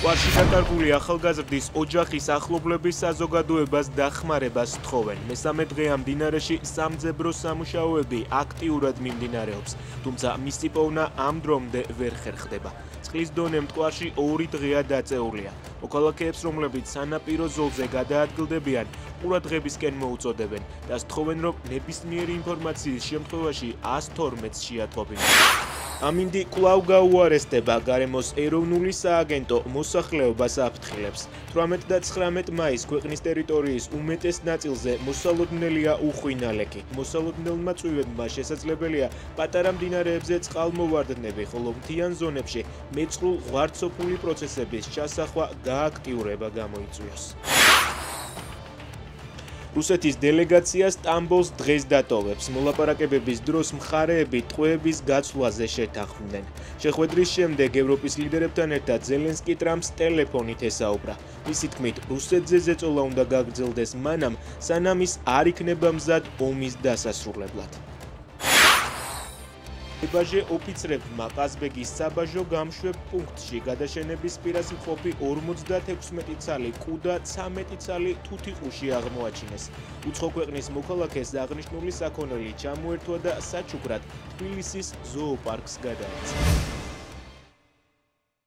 ყვარში დაკარგული ახალგაზრდის ოჯახის ახლობლების საზოგადოებას დახმარებას თხოვენ. მესამე დღეა მდინარეში სამძებრო სამუშაოები აქტიურად მიმდინარეობს, თუმცა მისი პოვნა ამ დრომდე ვერ ხერხდება. წყლის დონე მტკვარში 2 დღეა დაწეულია. მოქალაქეებს, რომლებიც სანაპირო ზოლზე გადაადგილდებიან, ყურადღებისკენ მოუწოდებენ და სთხოვენ, რომ ნებისმიერი ინფორმაციის შემთხვევაში 112-ს შეატყობინონ. ამინდი კვლავ გაუარესდება გარემოს ეროვნული სააგენტო მოსახლეობას აფრთხილებს. 18 და 19 მაისს ქვეყნის ტერიტორიის უმეტეს ნაწილზე მოსალოდნელია უხვინალეკი. მოსალოდნელმა წვივებმა შესაძლებელია პატარა მდინარეებზე წყალმოვარდნები, ხოლო მთიან ზონებში მეწყრულ ღვარცოფული პროცესების ჩასახვა გააქტიურება გამოიწვიოს. რუსეთის დელეგაცია სტამბოლს დღეს დატოვებს. მოლაპარაკებების დროს მხარეები ტყვეების გაცვლაზე შეთანხმდნენ. შეხვედრის შემდეგ ევროპის ლიდერებთან ერთად ზელენსკი ტრამპს ტელეფონით ესაუბრა. მისი თქმით, რუსეთზე ზეწოლა უნდა გაგრძელდეს მანამ, სანამ ის არ იქნება მზად ომის დასასრულებლად. ებაჟე ოფიცრებმა ყაზბეგის საბაჟო გამშვებ პუნქტში გადაშენების პირას მყოფი 56 ცალი კუ და 13 ცალი თუთიყუში აღმოაჩინეს. უცხო ქვეყნის მოქალაქეს აღნიშნული საქონელი ჩამოერთვა და საჩუქრად თბილისის ზოოპარკს გადაეცა.